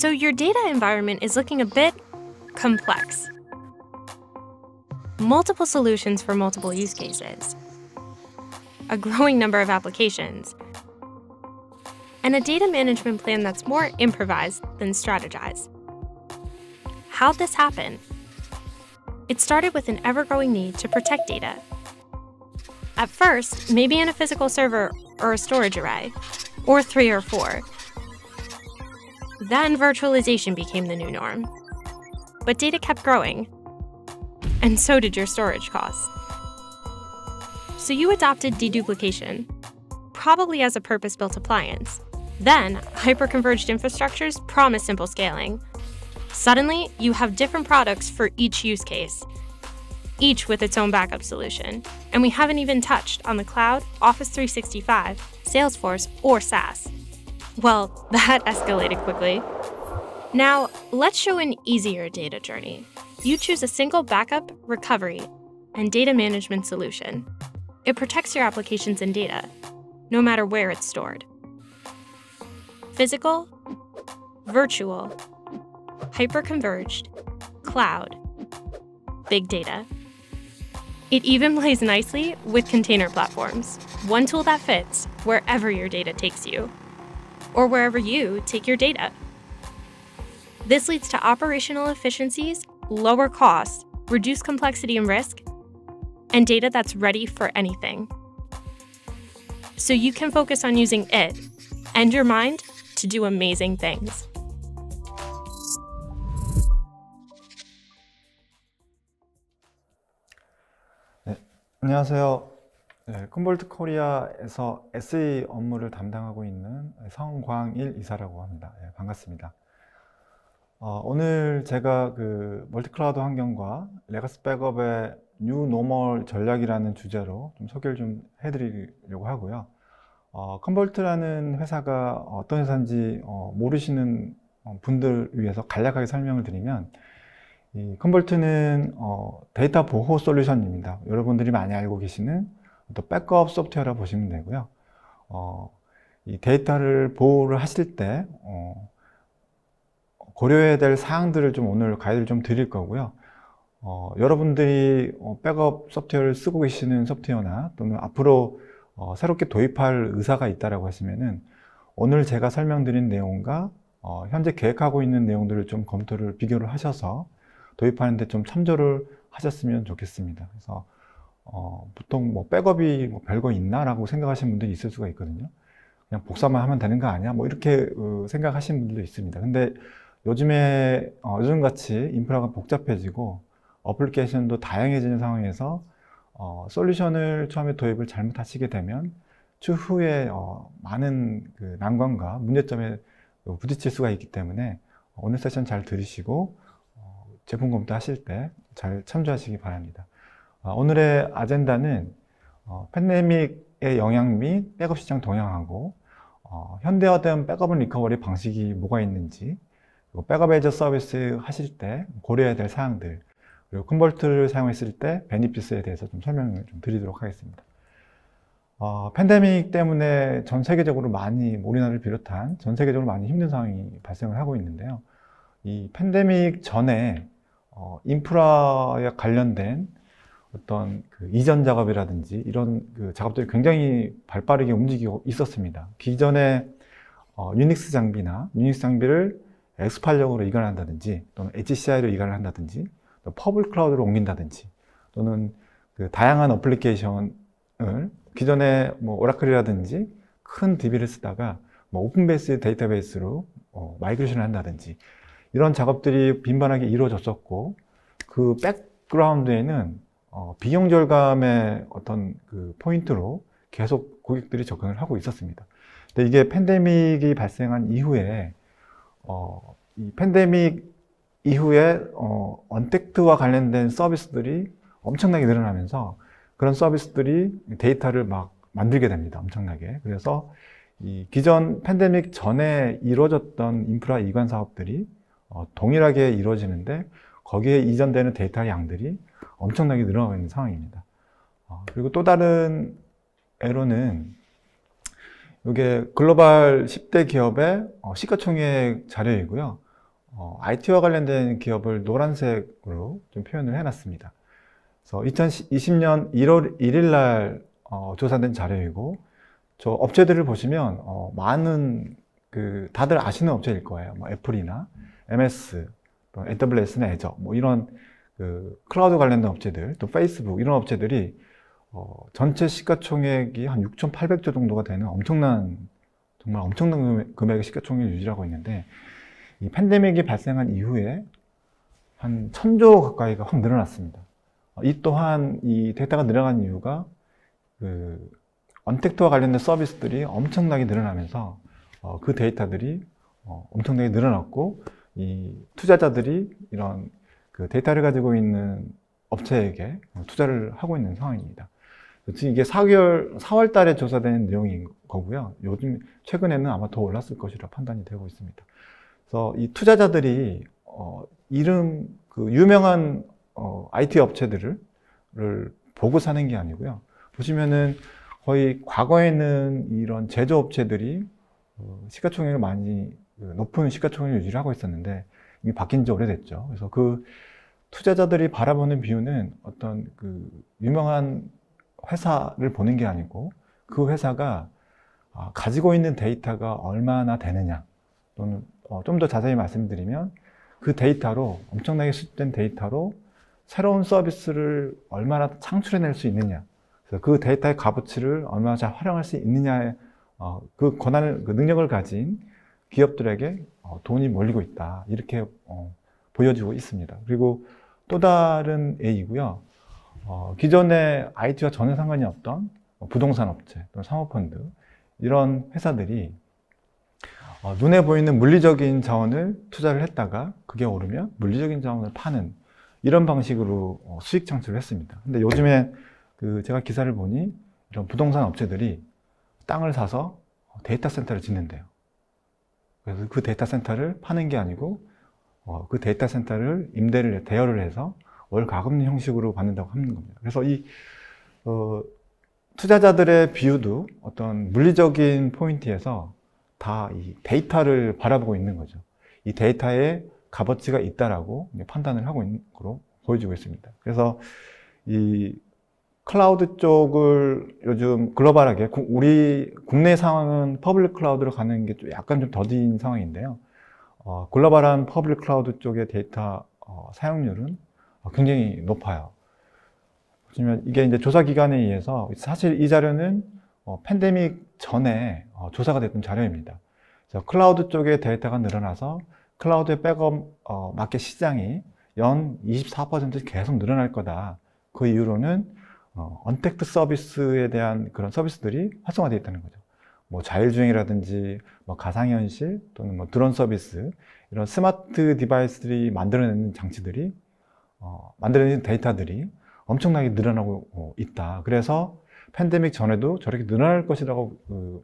So your data environment is looking a bit complex. Multiple solutions for multiple use cases, a growing number of applications, and a data management plan that's more improvised than strategized. How'd this happen? It started with an ever-growing need to protect data. At first, maybe in a physical server or a storage array, or 3 or 4. Then virtualization became the new norm. But data kept growing, and so did your storage costs. So you adopted deduplication, probably as a purpose-built appliance. Then, hyperconverged infrastructures promise simple scaling. Suddenly, you have different products for each use case, each with its own backup solution. And we haven't even touched on the cloud, Office 365, Salesforce, or SaaS. Well, that escalated quickly. Now, let's show an easier data journey. You choose a single backup, recovery, and data management solution. It protects your applications and data, no matter where it's stored. Physical, virtual, hyperconverged, cloud, big data. It even plays nicely with container platforms, one tool that fits wherever your data takes you, or wherever you take your data. This leads to operational efficiencies, lower costs, reduced complexity and risk, and data that's ready for anything. So you can focus on using it and your mind to do amazing things. 네, 안녕하세요. 컴볼트 코리아에서 SE 업무를 담당하고 있는 성광일 이사라고 합니다. 반갑습니다. 오늘 제가 그 멀티클라우드 환경과 레거시 백업의 뉴 노멀 전략이라는 주제로 좀 소개를 좀 해드리려고 하고요. 컴볼트라는 회사가 어떤 회사인지 모르시는 분들 위해서 간략하게 설명을 드리면, 이 컴볼트는 데이터 보호 솔루션입니다. 여러분들이 많이 알고 계시는 또 백업 소프트웨어라고 보시면 되고요. 이 데이터를 보호를 하실 때 고려해야 될 사항들을 좀 오늘 가이드를 좀 드릴 거고요. 여러분들이 백업 소프트웨어를 쓰고 계시는 소프트웨어나 또는 앞으로 새롭게 도입할 의사가 있다라고 하시면은 오늘 제가 설명드린 내용과 현재 계획하고 있는 내용들을 좀 검토를 비교를 하셔서 도입하는 데 좀 참조를 하셨으면 좋겠습니다. 그래서 보통 뭐 백업이 뭐 별거 있나 라고 생각하시는 분들이 있을 수가 있거든요. 그냥 복사만 하면 되는 거 아니야? 뭐 이렇게 생각하시는 분들도 있습니다. 근데 요즘에 요즘같이 인프라가 복잡해지고 어플리케이션도 다양해지는 상황에서 솔루션을 처음에 도입을 잘못하시게 되면 추후에 많은 그 난관과 문제점에 부딪힐 수가 있기 때문에 오늘 세션 잘 들으시고 제품 검토 하실 때 잘 참조하시기 바랍니다. 오늘의 아젠다는 팬데믹의 영향 및 백업 시장 동향하고 현대화된 백업 앤 리커버리 방식이 뭐가 있는지, 그리고 백업 애저 서비스 하실 때 고려해야 될 사항들, 그리고 컴볼트를 사용했을 때 베니피스에 대해서 좀 설명을 좀 드리도록 하겠습니다. 팬데믹 때문에 전 세계적으로 많이, 우리나라를 비롯한 전 세계적으로 많이 힘든 상황이 발생을 하고 있는데요. 이 팬데믹 전에 인프라에 관련된 어떤 그 이전 작업이라든지 이런 그 작업들이 굉장히 발빠르게 움직이고 있었습니다. 기존의 유닉스 장비나 유닉스 장비를 X86으로 이관한다든지 또는 HCI로 이관을 한다든지 또 퍼블릭 클라우드로 옮긴다든지 또는 그 다양한 어플리케이션을 기존에 뭐 오라클이라든지 큰 DB를 쓰다가 뭐 오픈베이스 데이터베이스로 마이그레이션을 한다든지 이런 작업들이 빈번하게 이루어졌었고, 그 백그라운드에는 비용 절감의 어떤 그 포인트로 계속 고객들이 접근을 하고 있었습니다. 근데 이게 팬데믹이 발생한 이후에 이 팬데믹 이후에 언택트와 관련된 서비스들이 엄청나게 늘어나면서 그런 서비스들이 데이터를 막 만들게 됩니다. 엄청나게. 그래서 이 기존 팬데믹 전에 이루어졌던 인프라 이관 사업들이 동일하게 이루어지는데 거기에 이전되는 데이터 양들이 엄청나게 늘어나고 있는 상황입니다. 그리고 또 다른 애로는 이게 글로벌 10대 기업의 시가총액 자료이고요. IT와 관련된 기업을 노란색으로 좀 표현을 해놨습니다. 그래서 2020년 1월 1일 날 조사된 자료이고, 저 업체들을 보시면 많은 다들 아시는 업체일 거예요. 뭐 애플이나 MS, 또 AWS나 애저, 뭐 이런 클라우드 관련된 업체들, 또 페이스북 이런 업체들이 전체 시가총액이 한 6,800조 정도가 되는 정말 엄청난 금액의 시가총액을 유지하고 있는데, 이 팬데믹이 발생한 이후에 한 1,000조 가까이가 확 늘어났습니다. 이 또한 이 데이터가 늘어난 이유가 언택트와 관련된 서비스들이 엄청나게 늘어나면서 그 데이터들이 엄청나게 늘어났고, 이 투자자들이 이런 데이터를 가지고 있는 업체에게 투자를 하고 있는 상황입니다. 지금 이게 4월 달에 조사된 내용인 거고요. 요즘 최근에는 아마 더 올랐을 것이라 판단이 되고 있습니다. 그래서 이 투자자들이 유명한 IT 업체들을 보고 사는 게 아니고요. 보시면은 거의 과거에는 이런 제조업체들이 시가총액을 많이 높은 시가총액을 유지를 하고 있었는데 이미 바뀐 지 오래됐죠. 그래서 투자자들이 바라보는 비율은 어떤 유명한 회사를 보는 게 아니고, 그 회사가 가지고 있는 데이터가 얼마나 되느냐, 또는 좀 더 자세히 말씀드리면 그 데이터로, 엄청나게 수집된 데이터로 새로운 서비스를 얼마나 창출해낼 수 있느냐, 그래서 그 데이터의 값어치를 얼마나 잘 활용할 수 있느냐의 그 권한을, 능력을 가진 기업들에게 돈이 몰리고 있다, 이렇게 보여지고 있습니다. 그리고 또 다른 A이고요. 기존의 IT와 전혀 상관이 없던 부동산 업체 또는 사모펀드, 이런 회사들이 눈에 보이는 물리적인 자원을 투자를 했다가 그게 오르면 물리적인 자원을 파는 이런 방식으로 수익 창출을 했습니다. 근데 요즘에 제가 기사를 보니 이런 부동산 업체들이 땅을 사서 데이터 센터를 짓는데요. 그래서 그 데이터 센터를 파는 게 아니고 그 데이터 센터를 대여를 해서 월 가금 형식으로 받는다고 하는 겁니다. 그래서 이 투자자들의 비유도 어떤 물리적인 포인트에서 다 이 데이터를 바라보고 있는 거죠. 이 데이터에 값어치가 있다라고 판단을 하고 있는 것으로 보여지고 있습니다. 그래서 이 클라우드 쪽을 요즘 글로벌하게, 우리 국내 상황은 퍼블릭 클라우드로 가는 게 약간 좀 더딘 상황인데요. 글로벌한 퍼블릭 클라우드 쪽의 데이터 사용률은 굉장히 높아요. 보시면 이게 이제 조사 기관에 의해서, 사실 이 자료는 팬데믹 전에 조사가 됐던 자료입니다. 그래서 클라우드 쪽의 데이터가 늘어나서 클라우드의 백업 마켓 시장이 연 24% 계속 늘어날 거다. 그 이유로는 언택트 서비스에 대한 그런 서비스들이 활성화되어 있다는 거죠. 뭐 자율주행이라든지 뭐 가상현실 또는 뭐 드론 서비스, 이런 스마트 디바이스들이 만들어내는 장치들이 만들어내는 데이터들이 엄청나게 늘어나고 있다. 그래서 팬데믹 전에도 저렇게 늘어날 것이라고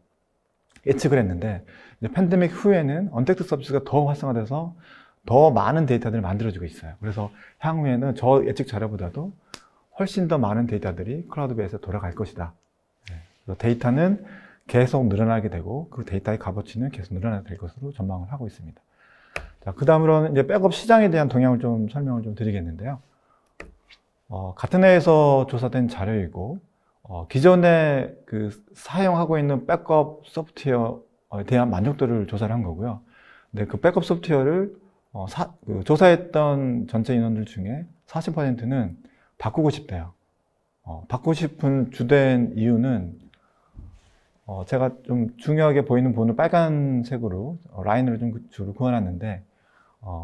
예측을 했는데, 이제 팬데믹 후에는 언택트 서비스가 더 활성화돼서 더 많은 데이터들이 만들어지고 있어요. 그래서 향후에는 저 예측 자료보다도 훨씬 더 많은 데이터들이 클라우드 베이스에 돌아갈 것이다. 그래서 데이터는 계속 늘어나게 되고 그 데이터의 값어치는 계속 늘어나게 될 것으로 전망을 하고 있습니다. 자, 그 다음으로는 이제 백업 시장에 대한 동향을 좀 설명을 좀 드리겠는데요. 같은 해에서 조사된 자료이고, 기존에 사용하고 있는 백업 소프트웨어에 대한 만족도를 조사를 한 거고요. 근데 그 백업 소프트웨어를 조사했던 전체 인원들 중에 40%는 바꾸고 싶대요. 바꾸고 싶은 주된 이유는, 제가 좀 중요하게 보이는 부분을 빨간색으로 라인으로 좀 줄을 그어놨는데,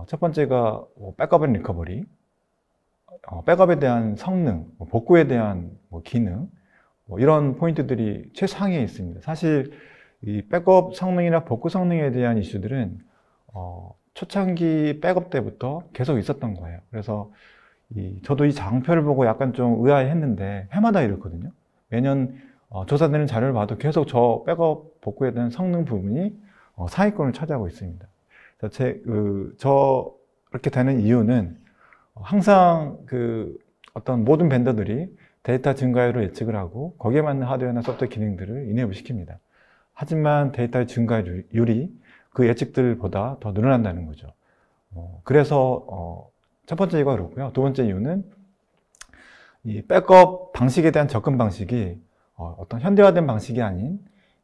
첫 번째가 백업 앤 리커버리, 백업에 대한 성능, 복구에 대한 기능, 이런 포인트들이 최상위에 있습니다. 사실 이 백업 성능이나 복구 성능에 대한 이슈들은 초창기 백업 때부터 계속 있었던 거예요. 그래서 저도 이 장표를 보고 약간 좀 의아해했는데, 해마다 이렇거든요. 매년 조사되는 자료를 봐도 계속 저 백업 복구에 대한 성능 부분이 상위권을 차지하고 있습니다. 저렇게 되는 이유는, 항상 어떤 모든 벤더들이 데이터 증가율을 예측을 하고 거기에 맞는 하드웨어나 소프트웨어 기능들을 인앱을 시킵니다. 하지만 데이터의 증가율이 그 예측들보다 더 늘어난다는 거죠. 그래서 첫 번째 이유가 그렇고요. 두 번째 이유는 이 백업 방식에 대한 접근 방식이 어떤 현대화된 방식이 아닌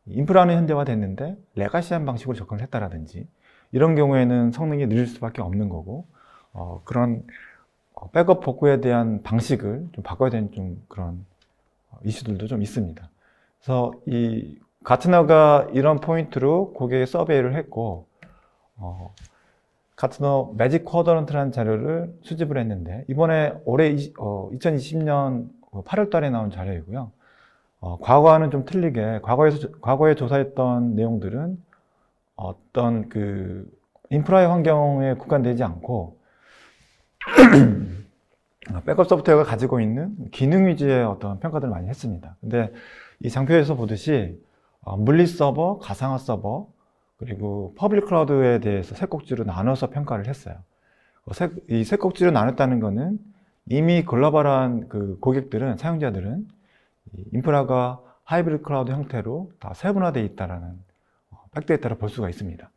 인프라는 현대화됐는데 레가시한 방식으로 접근을 했다라든지 이런 경우에는 성능이 느릴 수밖에 없는 거고 그런 백업 복구에 대한 방식을 좀 바꿔야 되는 좀 그런 이슈들도 좀 있습니다. 그래서 이 가트너가 이런 포인트로 고객의 서베이를 했고 가트너 매직 쿼드런트라는 자료를 수집을 했는데 이번에 올해 2020년 8월 달에 나온 자료이고요. 과거와는 좀 틀리게 과거에 조사했던 내용들은 어떤 그 인프라의 환경에 국한되지 않고 백업 소프트웨어가 가지고 있는 기능 위주의 어떤 평가들을 많이 했습니다. 근데 이 장표에서 보듯이 물리 서버, 가상화 서버, 그리고 퍼블릭 클라우드에 대해서 세 꼭지로 나눠서 평가를 했어요. 이 세 꼭지로 나눴다는 것은 이미 글로벌한 그 고객들은, 사용자들은 인프라가 하이브리드 클라우드 형태로 다 세분화되어 있다는 백데이터를 볼 수가 있습니다.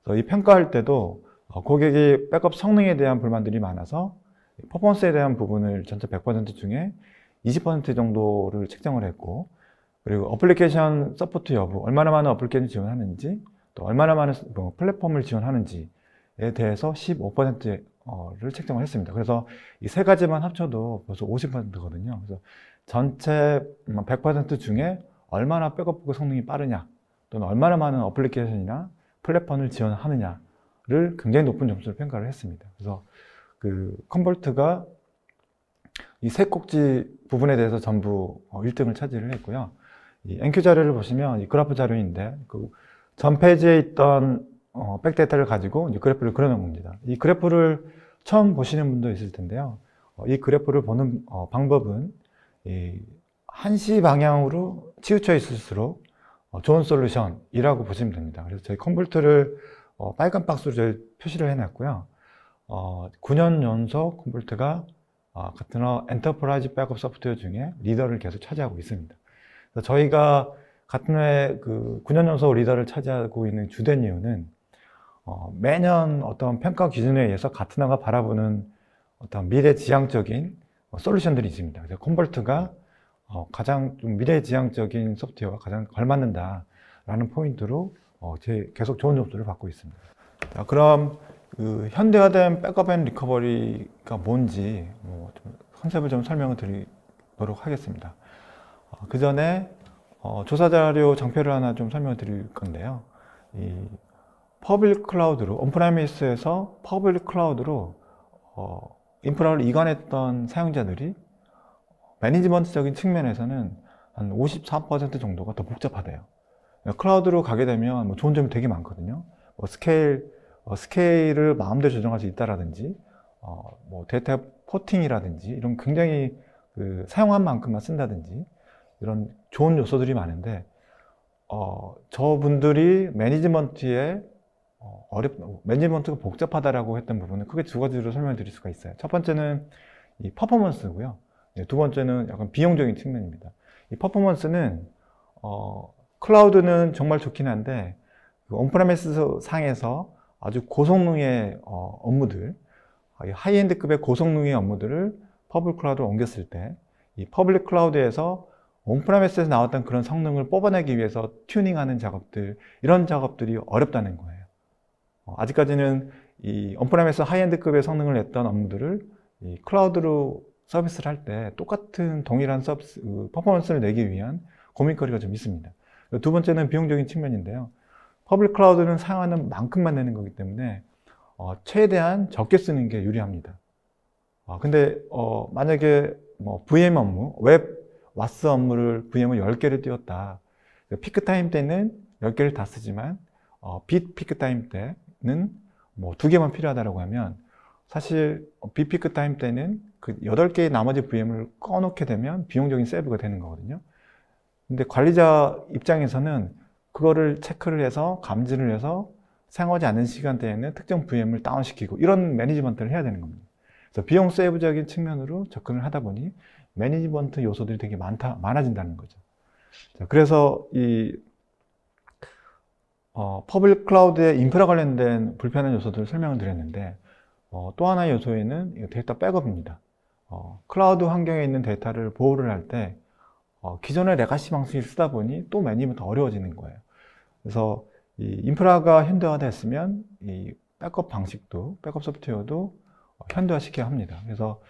그래서 이 평가할 때도 고객이 백업 성능에 대한 불만들이 많아서 퍼포먼스에 대한 부분을 전체 100% 중에 20% 정도를 책정을 했고, 그리고 어플리케이션 서포트 여부, 얼마나 많은 어플리케이션 지원하는지, 또 얼마나 많은 플랫폼을 지원하는지에 대해서 15%를 책정을 했습니다. 그래서 이 세 가지만 합쳐도 벌써 50%거든요. 그래서 전체 100% 중에 얼마나 백업 복구 성능이 빠르냐, 또는 얼마나 많은 어플리케이션이나 플랫폼을 지원하느냐를 굉장히 높은 점수를 평가를 했습니다. 그래서 그 컨볼트가 이 세 꼭지 부분에 대해서 전부 1등을 차지를 했고요. 이 NQ 자료를 보시면 이 그래프 자료인데 그 전 페이지에 있던 백데이터를 가지고 이 그래프를 그려놓은 겁니다. 이 그래프를 처음 보시는 분도 있을 텐데요. 이 그래프를 보는 방법은 이 한시 방향으로 치우쳐 있을수록 좋은 솔루션이라고 보시면 됩니다. 그래서 저희 컨볼트를 빨간 박스로 저희 표시를 해놨고요. 9년 연속 컨볼트가 가트너 엔터프라이즈 백업 소프트웨어 중에 리더를 계속 차지하고 있습니다. 그래서 저희가 가트너의 그 9년 연속 리더를 차지하고 있는 주된 이유는 매년 어떤 평가 기준에 의해서 가트너가 바라보는 어떤 미래지향적인 솔루션들이 있습니다. 그래서 컨볼트가 가장 좀 미래지향적인 소프트웨어가 가장 걸맞는다라는 포인트로 계속 좋은 점수를 받고 있습니다. 자, 그럼 그 현대화된 백업 앤 리커버리가 뭔지 좀 컨셉을 좀 설명을 드리도록 하겠습니다. 그 전에 조사 자료 장표를 하나 좀 설명을 드릴 건데요. 이 퍼블릭 클라우드로, 온프레미스에서 퍼블릭 클라우드로 인프라를 이관했던 사용자들이 매니지먼트적인 측면에서는 한 54% 정도가 더 복잡하대요. 클라우드로 가게 되면 좋은 점이 되게 많거든요. 스케일을 마음대로 조정할 수 있다라든지, 데이터 포팅이라든지, 이런 굉장히 사용한 만큼만 쓴다든지, 이런 좋은 요소들이 많은데, 저분들이 매니지먼트가 복잡하다라고 했던 부분은 크게 두 가지로 설명을 드릴 수가 있어요. 첫 번째는 이 퍼포먼스고요. 두 번째는 약간 비용적인 측면입니다. 이 퍼포먼스는, 클라우드는 정말 좋긴 한데, 온프레미스 상에서 아주 고성능의 업무들, 하이엔드급의 고성능의 업무들을 퍼블릭 클라우드로 옮겼을 때, 이 퍼블릭 클라우드에서 온프레미스에서 나왔던 그런 성능을 뽑아내기 위해서 튜닝하는 작업들, 이런 작업들이 어렵다는 거예요. 아직까지는 이 온프레미스 하이엔드급의 성능을 냈던 업무들을 이 클라우드로 서비스를 할 때 똑같은 동일한 퍼포먼스를 내기 위한 고민거리가 좀 있습니다. 두 번째는 비용적인 측면인데요. 퍼블릭 클라우드는 사용하는 만큼만 내는 거기 때문에 최대한 적게 쓰는 게 유리합니다. 근데 만약에 VM 업무, 웹 와스 업무를 VM을 10개를 띄웠다. 피크 타임 때는 10개를 다 쓰지만 빛 피크 타임 때는 2개만 필요하다고 하면 사실 빛 피크 타임 때는 그 8개의 나머지 VM을 꺼놓게 되면 비용적인 세이브가 되는 거거든요. 근데 관리자 입장에서는 그거를 체크를 해서 감지를 해서 사용하지 않는 시간대에는 특정 VM을 다운시키고 이런 매니지먼트를 해야 되는 겁니다. 그래서 비용 세이브적인 측면으로 접근을 하다 보니 매니지먼트 요소들이 되게 많아진다는 거죠. 자, 그래서 이 퍼블릭 클라우드의 인프라 관련된 불편한 요소들을 설명을 드렸는데, 또 하나의 요소에는 데이터 백업입니다. 클라우드 환경에 있는 데이터를 보호를 할 때 기존의 레가시 방식을 쓰다 보니 또 매니면 더 어려워지는 거예요. 그래서 이 인프라가 현대화됐으면 이 백업 방식도, 백업 소프트웨어도 현대화시켜야 합니다. 그래서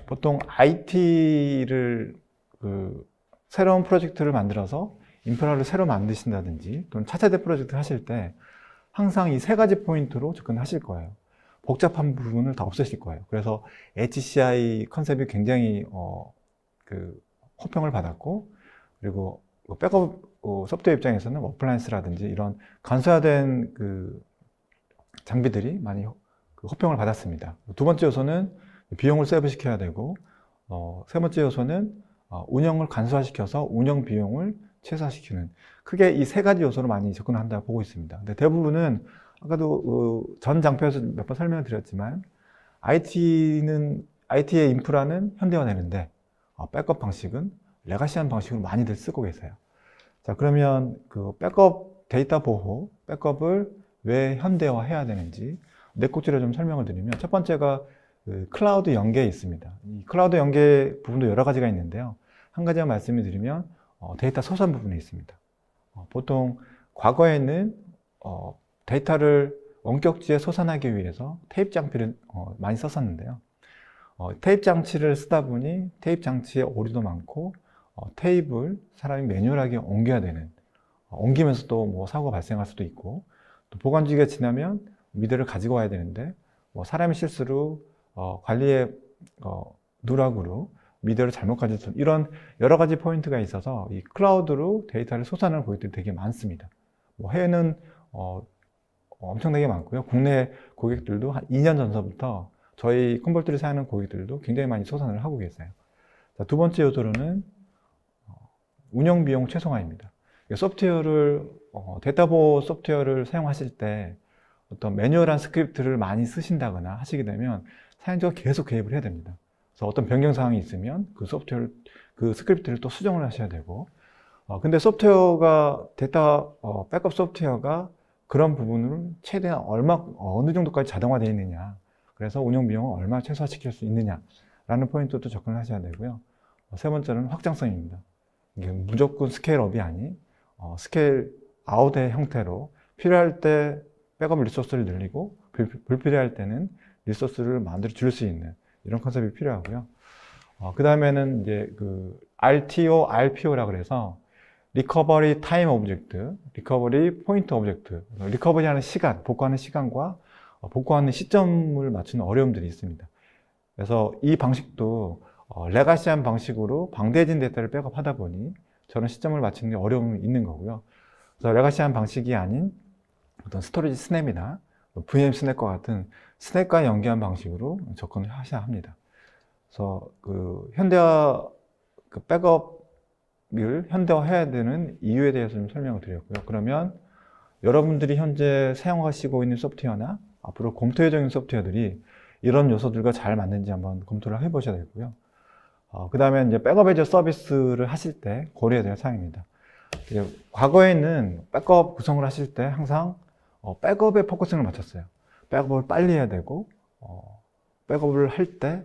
보통 IT를 새로운 프로젝트를 만들어서 인프라를 새로 만드신다든지 또는 차세대 프로젝트를 하실 때 항상 이 세 가지 포인트로 접근하실 거예요. 복잡한 부분을 다 없애실 거예요. 그래서 HCI 컨셉이 굉장히 호평을 받았고, 그리고 백업 소프트웨어 입장에서는 어플라이언스라든지 이런 간소화된 장비들이 많이 호평을 받았습니다. 두 번째 요소는 비용을 세이브시켜야 되고, 세 번째 요소는 운영을 간소화시켜서 운영 비용을 최소화시키는, 크게 이 세 가지 요소로 많이 접근한다고 보고 있습니다. 근데 대부분은 아까도 전 장표에서 몇 번 설명을 드렸지만 IT의 인프라는 현대화되는데 백업 방식은 레가시한 방식으로 많이들 쓰고 계세요. 자, 그러면 백업 데이터 보호, 백업을 왜 현대화해야 되는지 네 꼭지로 좀 설명을 드리면, 첫 번째가 클라우드 연계에 있습니다. 이 클라우드 연계 부분도 여러 가지가 있는데요. 한 가지만 말씀을 드리면 데이터 소산 부분에 있습니다. 보통 과거에는 데이터를 원격지에 소산하기 위해서 테이프 장치를 많이 썼었는데요. 테이프 장치를 쓰다 보니 테이프 장치에 오류도 많고 테이프를 사람이 매뉴얼하게 옮겨야 되는, 옮기면서 또 뭐 사고가 발생할 수도 있고, 또 보관주기가 지나면 미드를 가지고 와야 되는데 사람의 실수로 관리의 누락으로 미드를 잘못 가져서, 이런 여러 가지 포인트가 있어서 이 클라우드로 데이터를 소산하는 고객들이 되게 많습니다. 해외는 엄청나게 많고요. 국내 고객들도 한 2년 전서부터 저희 콤볼트를 사용하는 고객들도 굉장히 많이 소산을 하고 계세요. 자, 두 번째 요소로는 운영 비용 최소화입니다. 소프트웨어를 데이터 보호 소프트웨어를 사용하실 때 어떤 매뉴얼한 스크립트를 많이 쓰신다거나 하시게 되면 사용자가 계속 개입을 해야 됩니다. 그래서 어떤 변경 사항이 있으면 그 스크립트를 또 수정을 하셔야 되고, 근데 소프트웨어가 백업 소프트웨어가 그런 부분을 최대한 어느 정도까지 자동화되어 있느냐, 그래서 운영 비용을 얼마나 최소화시킬 수 있느냐라는 포인트도 접근을 하셔야 되고요. 세 번째는 확장성입니다. 이게 무조건 스케일업이 아닌 스케일 아웃의 형태로 필요할 때 백업 리소스를 늘리고 불필요할 때는 리소스를 만들어 줄 수 있는 이런 컨셉이 필요하고요. 그 다음에는 이제 RTO, RPO라 그래서 리커버리 타임 오브젝트, 리커버리 포인트 오브젝트, 리커버리하는 시간, 복구하는 시간과 복구하는 시점을 맞추는 어려움들이 있습니다. 그래서 이 방식도 레가시한 방식으로 방대해진 데이터를 백업하다 보니 저런 시점을 맞추는 데 어려움이 있는 거고요. 그래서 레가시한 방식이 아닌 어떤 스토리지 스냅이나 VM 스냅과 같은 스냅과 연계한 방식으로 접근을 하셔야 합니다. 그래서 현대화 백업을 현대화해야 되는 이유에 대해서 좀 설명을 드렸고요. 그러면 여러분들이 현재 사용하시고 있는 소프트웨어나 앞으로 검토 예정인 소프트웨어들이 이런 요소들과 잘 맞는지 한번 검토를 해보셔야 되고요. 그 다음에 이제 백업 애저 서비스를 하실 때 고려해야 될 사항입니다. 과거에는 백업 구성을 하실 때 항상 백업에 포커싱을 맞췄어요. 백업을 빨리 해야 되고, 백업을 할 때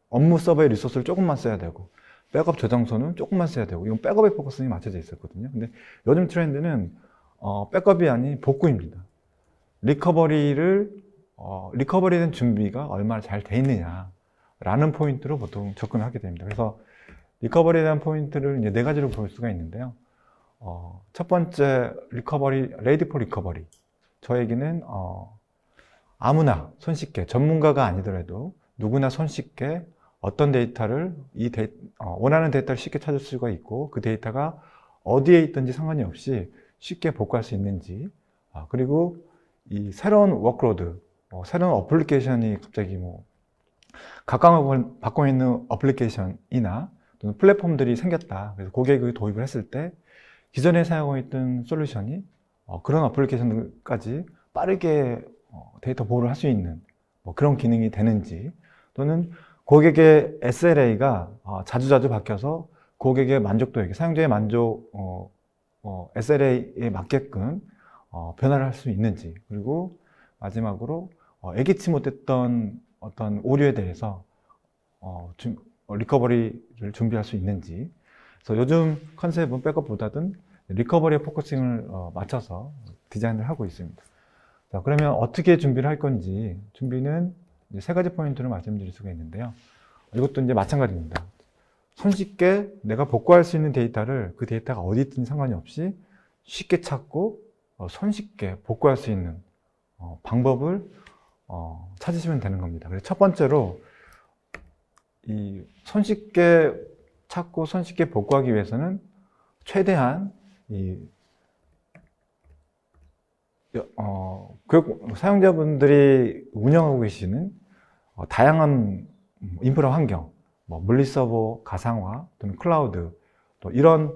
업무 서버의 리소스를 조금만 써야 되고, 백업 저장소는 조금만 써야 되고, 이건 백업에 포커싱이 맞춰져 있었거든요. 근데 요즘 트렌드는 백업이 아닌 복구입니다. 리커버리에 대한 준비가 얼마나 잘 돼 있느냐 라는 포인트로 보통 접근을 하게 됩니다. 그래서 리커버리에 대한 포인트를 이제 네 가지로 볼 수가 있는데요. 첫 번째, 레이디 포 리커버리. 저에게는 아무나 손쉽게, 전문가가 아니더라도 누구나 손쉽게 어떤 데이터를 원하는 데이터를 쉽게 찾을 수가 있고, 그 데이터가 어디에 있든지 상관이 없이 쉽게 복구할 수 있는지, 그리고 이 새로운 워크로드, 새로운 어플리케이션이 갑자기 각광을 받고 있는 어플리케이션이나 또는 플랫폼들이 생겼다. 그래서 고객이 도입을 했을 때 기존에 사용하고 있던 솔루션이 그런 어플리케이션까지 빠르게 데이터 보호를 할 수 있는 그런 기능이 되는지, 또는 고객의 SLA가 자주자주 바뀌어서 고객의 만족도에게, 사용자의 만족 SLA에 맞게끔 변화를 할 수 있는지, 그리고 마지막으로 예기치 못했던 어떤 오류에 대해서 리커버리를 준비할 수 있는지. 그래서 요즘 컨셉은 백업보다는 리커버리에 포커싱을 맞춰서 디자인을 하고 있습니다. 자, 그러면 어떻게 준비를 할 건지, 준비는 이제 세 가지 포인트를 말씀드릴 수가 있는데요. 이것도 이제 마찬가지입니다. 손쉽게 내가 복구할 수 있는 데이터를 그 데이터가 어디 있든지 상관이 없이 쉽게 찾고 손쉽게 복구할 수 있는 방법을 찾으시면 되는 겁니다. 그래서 첫 번째로 이 손쉽게 찾고 손쉽게 복구하기 위해서는 최대한 사용자분들이 운영하고 계시는 다양한 인프라 환경, 물리 서버, 가상화 또는 클라우드, 또 이런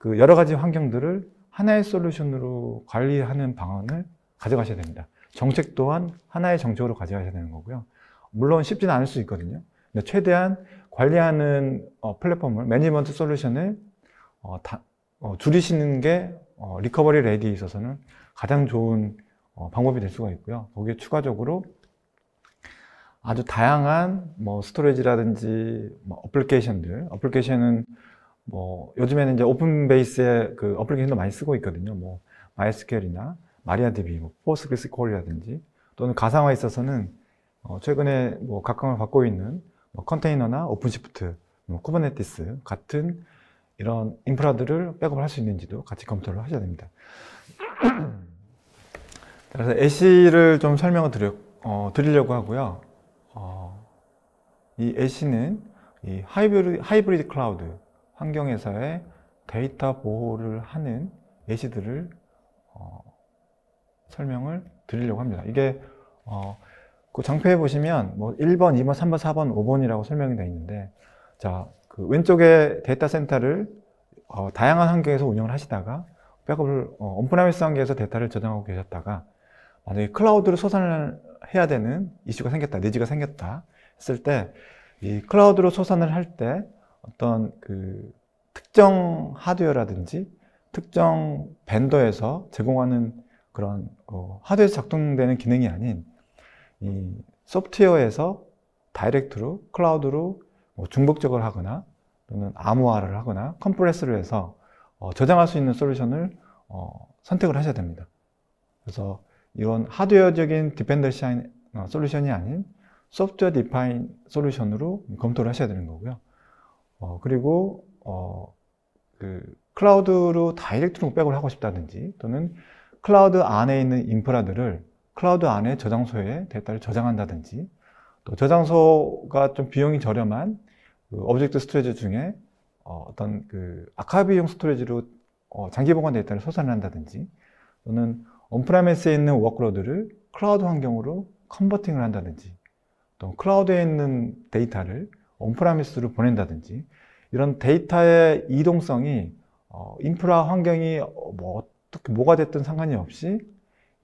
여러 가지 환경들을 하나의 솔루션으로 관리하는 방안을 가져가셔야 됩니다. 정책 또한 하나의 정책으로 가져가셔야 되는 거고요. 물론 쉽지는 않을 수 있거든요. 근데 최대한 관리하는 플랫폼을, 매니지먼트 솔루션을 줄이시는 게 리커버리 레디에 있어서는 가장 좋은 방법이 될 수가 있고요. 거기에 추가적으로 아주 다양한 스토리지라든지 어플리케이션은 요즘에는 이제 오픈 베이스의 어플리케이션도 많이 쓰고 있거든요. MySQL이나 MariaDB, PostgreSQL이라든지, 또는 가상화에 있어서는 최근에 각광을 받고 있는 컨테이너나 오픈시프트, 쿠버네티스 같은 이런 인프라들을 백업을 할 수 있는지도 같이 검토를 하셔야 됩니다. 그래서 애쉬를 좀 설명을 드리려고 하고요. 이 애쉬는 이 하이브리드 클라우드 환경에서의 데이터 보호를 하는 애쉬들을 설명을 드리려고 합니다. 이게 그 장표에 보시면 1번, 2번, 3번, 4번, 5번이라고 설명이 되어 있는데, 자, 왼쪽에 데이터 센터를 다양한 환경에서 운영을 하시다가 백업을 온프레미스 환경에서 데이터를 저장하고 계셨다가 만약에 클라우드로 솟아날 해야 되는 이슈가 생겼다, 니즈가 생겼다 했을 때, 이 클라우드로 솟아날 할 때 어떤 특정 하드웨어라든지 특정 벤더에서 제공하는 그런 하드웨어에서 작동되는 기능이 아닌 이 소프트웨어에서 다이렉트로 클라우드로 중복적을 하거나 또는 암호화를 하거나 컴프레스를 해서 저장할 수 있는 솔루션을 선택을 하셔야 됩니다. 그래서 이런 하드웨어적인 디펜던시 솔루션이 아닌 소프트웨어 디파인 솔루션으로 검토를 하셔야 되는 거고요. 그리고 클라우드로 다이렉트로 백업을 하고 싶다든지, 또는 클라우드 안에 있는 인프라들을 클라우드 안에 저장소에 데이터를 저장한다든지, 또 저장소가 좀 비용이 저렴한 오브젝트 스토리지 중에 어떤 아카이브용 스토리지로 장기 보관 데이터를 솟아낸다든지, 또는 온프레미스에 있는 워크로드를 클라우드 환경으로 컨버팅을 한다든지, 또 클라우드에 있는 데이터를 온프레미스로 보낸다든지, 이런 데이터의 이동성이 인프라 환경이 어떻게 뭐가 됐든 상관이 없이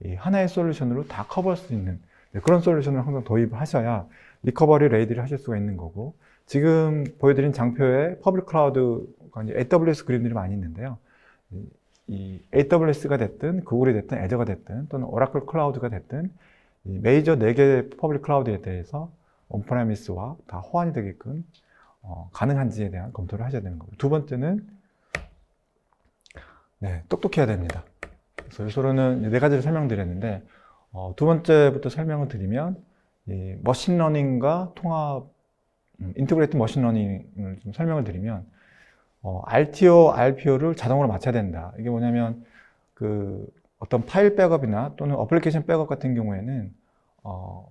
이 하나의 솔루션으로 다 커버할 수 있는 그런 솔루션을 항상 도입하셔야 리커버리 레이디를 하실 수가 있는 거고, 지금 보여드린 장표에 퍼블릭 클라우드가 이제 AWS 그림들이 많이 있는데요. 이 AWS가 됐든 구글이 됐든 애저가 됐든 또는 오라클 클라우드가 됐든 이 메이저 4개의 퍼블릭 클라우드에 대해서 온프레미스와 다 호환이 되게끔 가능한지에 대한 검토를 하셔야 되는 거고, 두 번째는 똑똑해야 됩니다. 그래서 요소로는 4가지를 설명드렸는데, 두 번째부터 설명을 드리면 이 머신러닝과 통합 인티그레이트 머신러닝을 좀 설명을 드리면, RTO, RPO를 자동으로 맞춰야 된다. 이게 뭐냐면 어떤 파일 백업이나 또는 어플리케이션 백업 같은 경우에는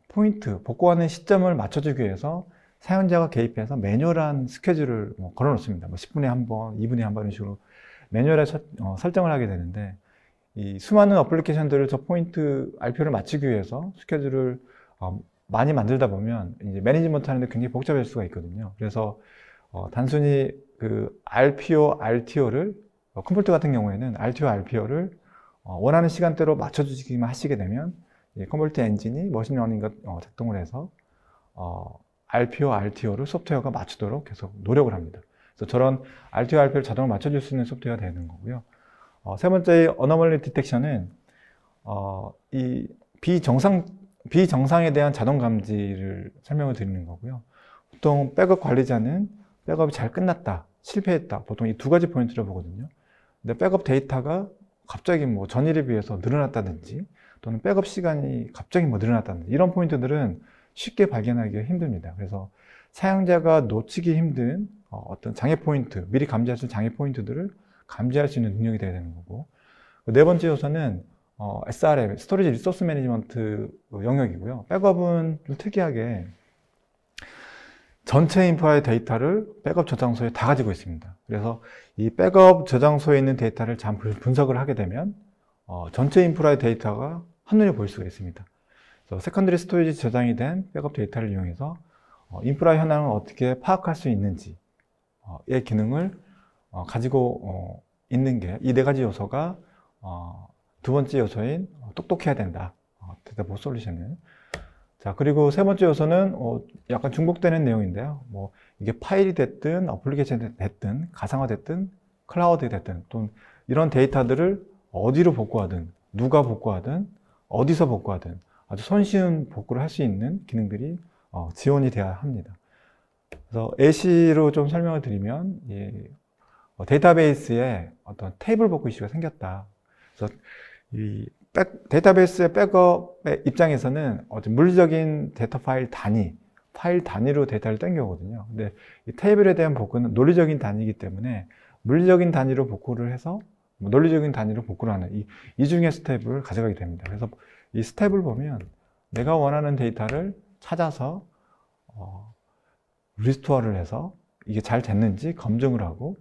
포인트, 복구하는 시점을 맞춰주기 위해서 사용자가 개입해서 매뉴얼한 스케줄을 걸어 놓습니다. 10분에 한 번, 2분에 한 번 이런 식으로 매뉴얼에 설정을 하게 되는데, 이 수많은 어플리케이션들을 저 포인트 RPO를 맞추기 위해서 스케줄을 많이 만들다 보면 이제 매니지먼트 하는데 굉장히 복잡할 수가 있거든요. 그래서 단순히 RPO, RTO를 컴퓨터 같은 경우에는 RTO, RPO를 원하는 시간대로 맞춰주기만 하시게 되면 이 컴퓨터 엔진이 머신러닝과 작동을 해서 RPO, RTO를 소프트웨어가 맞추도록 계속 노력을 합니다. 그래서 저런 RTO, RPO를 자동으로 맞춰줄 수 있는 소프트웨어가 되는 거고요. 세 번째 어너멀리 디텍션은 이 비정상 비정상에 대한 자동 감지를 설명을 드리는 거고요. 보통 백업 관리자는 백업이 잘 끝났다, 실패했다. 보통 이 두 가지 포인트를 보거든요. 근데 백업 데이터가 갑자기 뭐 전일에 비해서 늘어났다든지 또는 백업 시간이 갑자기 뭐 늘어났다든지 이런 포인트들은 쉽게 발견하기가 힘듭니다. 그래서 사용자가 놓치기 힘든 어떤 장애 포인트, 미리 감지할 수 있는 장애 포인트들을 감지할 수 있는 능력이 되어야 되는 거고, 네 번째 요소는 SRM, 스토리지 리소스 매니지먼트 영역이고요. 백업은 좀 특이하게 전체 인프라의 데이터를 백업 저장소에 다 가지고 있습니다. 그래서 이 백업 저장소에 있는 데이터를 잘 분석을 하게 되면 전체 인프라의 데이터가 한눈에 보일 수가 있습니다. 그래서 세컨더리 스토리지 저장이 된 백업 데이터를 이용해서 인프라 현황을 어떻게 파악할 수 있는지의 기능을 가지고 있는 게 이 네 가지 요소가 두 번째 요소인 똑똑해야 된다. 데이터 솔루션은. 자, 그리고 세 번째 요소는 약간 중복되는 내용인데요. 뭐 이게 파일이 됐든 어플리케이션이 됐든 가상화 됐든 클라우드 됐든 또 이런 데이터들을 어디로 복구하든 누가 복구하든 어디서 복구하든 아주 손쉬운 복구를 할 수 있는 기능들이 지원이 돼야 합니다. 그래서 예시로 좀 설명을 드리면 데이터베이스에 어떤 테이블 복구 이슈가 생겼다. 그래서 이 데이터베이스의 백업의 입장에서는 어떤 물리적인 데이터 파일 단위로 데이터를 땡겨오거든요. 근데 이 테이블에 대한 복구는 논리적인 단위이기 때문에 물리적인 단위로 복구를 해서 논리적인 단위로 복구를 하는 이 중의 스텝을 가져가게 됩니다. 그래서 이 스텝을 보면 내가 원하는 데이터를 찾아서 리스토어를 해서 이게 잘 됐는지 검증을 하고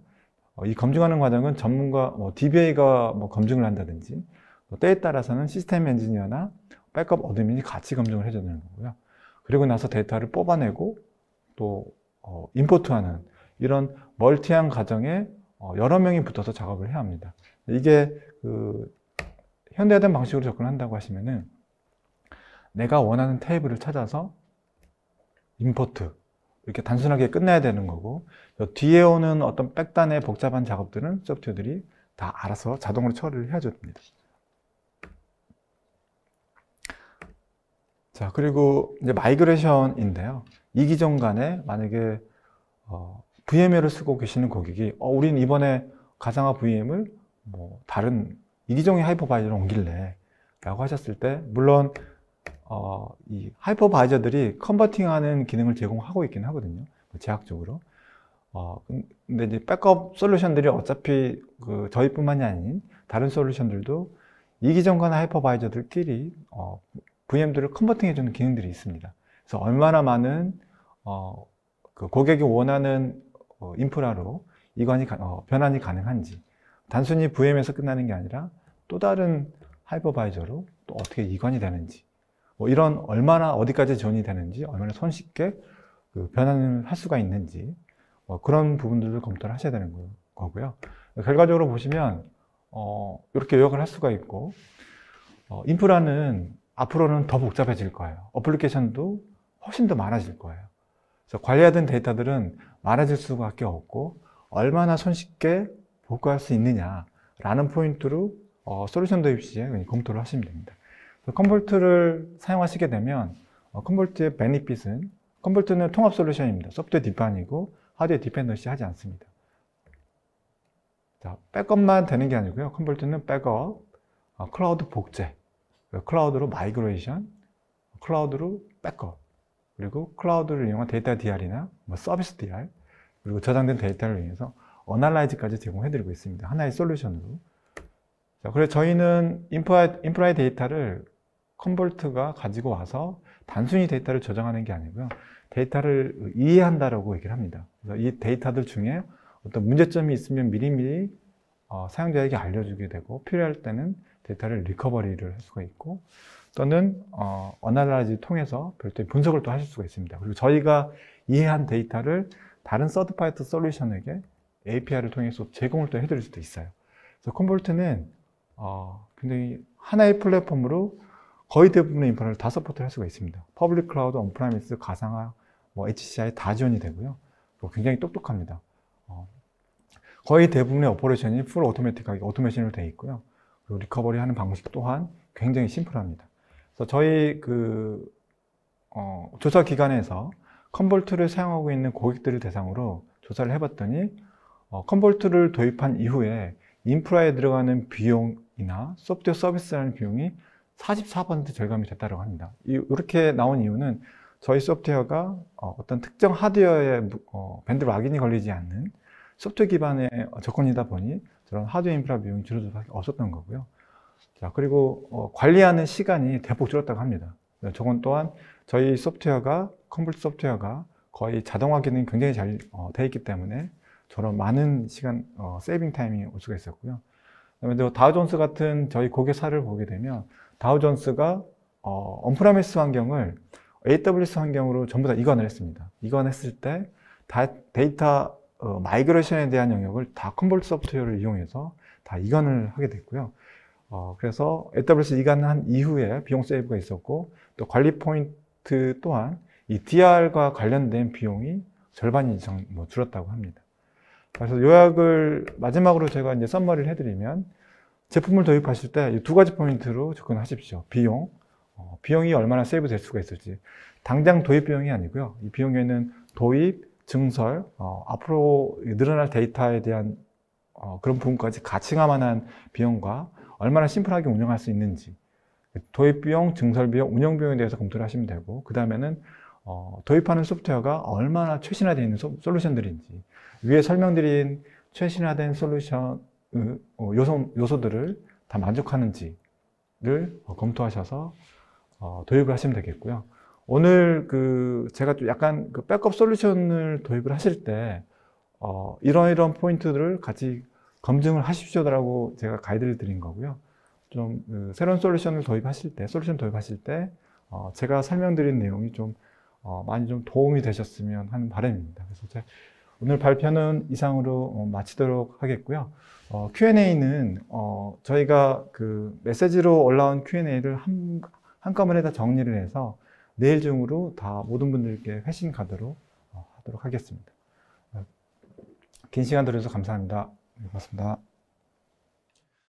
이 검증하는 과정은 전문가 DBA가 검증을 한다든지 때에 따라서는 시스템 엔지니어나 백업 어드민이 같이 검증을 해줘야 되는 거고요. 그리고 나서 데이터를 뽑아내고 또 임포트하는 이런 멀티한 과정에 여러 명이 붙어서 작업을 해야 합니다. 이게 현대화된 방식으로 접근한다고 하시면은 내가 원하는 테이블을 찾아서 임포트 이렇게 단순하게 끝내야 되는 거고 뒤에 오는 어떤 백단의 복잡한 작업들은 소프트웨어들이 다 알아서 자동으로 처리를 해야 됩니다. 자, 그리고 이제 마이그레이션인데요. 이 기종 간에 만약에 VMware를 쓰고 계시는 고객이 우린 이번에 가상화 VM을 다른 이기종의 하이퍼바이저로 옮길래 라고 하셨을 때 물론 이 하이퍼바이저들이 컨버팅하는 기능을 제공하고 있긴 하거든요. 제약적으로. 근데 이제 백업 솔루션들이 어차피 저희뿐만이 아닌 다른 솔루션들도 이기종간 하이퍼바이저들끼리 VM들을 컨버팅 해주는 기능들이 있습니다. 그래서 얼마나 많은 고객이 원하는 인프라로 변환이 가능한지 단순히 VM에서 끝나는 게 아니라 또 다른 하이퍼바이저로 또 어떻게 이관이 되는지 이런 얼마나 어디까지 지원이 되는지 얼마나 손쉽게 변환을 할 수가 있는지 그런 부분들을 검토를 하셔야 되는 거고요. 결과적으로 보시면 이렇게 요약을 할 수가 있고 인프라는 앞으로는 더 복잡해질 거예요. 어플리케이션도 훨씬 더 많아질 거예요. 그래서 관리하던 데이터들은 많아질 수밖에 없고 얼마나 손쉽게 복구할 수 있느냐라는 포인트로 솔루션 도입 시에 검토를 하시면 됩니다. 컴볼트를 사용하시게 되면 컴볼트의 베니핏은 컴볼트는 통합 솔루션입니다. 소프트웨어 디펜이고 하드웨어 디펜던시 하지 않습니다. 자, 백업만 되는 게 아니고요. 컴볼트는 백업, 클라우드 복제, 클라우드로 마이그레이션, 클라우드로 백업, 그리고 클라우드를 이용한 데이터 DR이나 서비스 DR, 그리고 저장된 데이터를 이용해서 어널라이즈까지 제공해드리고 있습니다. 하나의 솔루션으로. 자, 그래서 저희는 인프라의 데이터를 컴볼트가 가지고 와서 단순히 데이터를 저장하는 게 아니고요. 데이터를 이해한다라고 얘기를 합니다. 그래서 이 데이터들 중에 어떤 문제점이 있으면 미리미리 사용자에게 알려주게 되고 필요할 때는 데이터를 리커버리를 할 수가 있고 또는 어널라이즈 통해서 별도의 분석을 또 하실 수가 있습니다. 그리고 저희가 이해한 데이터를 다른 서드파이트 솔루션에게 API를 통해서 제공을 또 해드릴 수도 있어요. 그래서 컴볼트는 굉장히 하나의 플랫폼으로 거의 대부분의 인프라를 다 서포트를 할 수가 있습니다. 퍼블릭 클라우드, 온프라미스, 가상화, HCI 다 지원이 되고요. 굉장히 똑똑합니다. 거의 대부분의 오퍼레이션이 풀 오토매틱하게 오토메이션으로 되어 있고요. 그리고 리커버리 하는 방식 또한 굉장히 심플합니다. 그래서 저희 조사 기관에서 컨볼트를 사용하고 있는 고객들을 대상으로 조사를 해봤더니 컨볼트를 도입한 이후에 인프라에 들어가는 비용이나 소프트웨어 서비스라는 비용이 44% 절감이 됐다고 합니다. 이렇게 나온 이유는 저희 소프트웨어가 어떤 특정 하드웨어에 밴드 락인이 걸리지 않는 소프트웨어 기반의 접근이다 보니 저런 하드웨어 인프라 비용이 줄어들 수밖에 없었던 거고요. 자, 그리고 관리하는 시간이 대폭 줄었다고 합니다. 저건 또한 저희 소프트웨어가, 컨볼트 소프트웨어가 거의 자동화 기능이 굉장히 잘 되어 있기 때문에 저런 많은 시간 세이빙 타임이 올 수가 있었고요. 그다음에 다우존스 같은 저희 고객 사례를 보게 되면 다우존스가 언프라미스 환경을 AWS 환경으로 전부 다 이관을 했습니다. 이관했을 때 데이터 마이그레이션에 대한 영역을 다 컨볼트 소프트웨어를 이용해서 다 이관을 하게 됐고요. 그래서 AWS 이관한 이후에 비용 세이브가 있었고, 또 관리 포인트 또한 이 DR과 관련된 비용이 절반 이상 줄었다고 합니다. 그래서 요약을 마지막으로 제가 이제 썸머리를 해드리면, 제품을 도입하실 때 이 두 가지 포인트로 접근하십시오. 비용이 얼마나 세이브 될 수가 있을지. 당장 도입 비용이 아니고요. 이 비용에는 도입, 증설, 앞으로 늘어날 데이터에 대한 그런 부분까지 같이 감안한 비용과 얼마나 심플하게 운영할 수 있는지, 도입 비용, 증설 비용, 운영 비용에 대해서 검토를 하시면 되고, 그 다음에는 도입하는 소프트웨어가 얼마나 최신화되어 있는 솔루션들인지, 위에 설명드린 최신화된 솔루션 요소들을 다 만족하는지를 검토하셔서 도입을 하시면 되겠고요. 오늘 제가 좀 약간 백업 솔루션을 도입을 하실 때 이런 포인트들을 같이 검증을 하십시오라고 제가 가이드를 드린 거고요. 좀 새로운 솔루션 도입하실 때 제가 설명드린 내용이 좀 많이 좀 도움이 되셨으면 하는 바람입니다. 그래서 오늘 발표는 이상으로 마치도록 하겠고요. Q&A는 저희가 메시지로 올라온 Q&A를 한꺼번에 다 정리를 해서 내일 중으로 다 모든 분들께 회신 가도록 하도록 하겠습니다. 긴 시간 들어주셔서 감사합니다. 고맙습니다.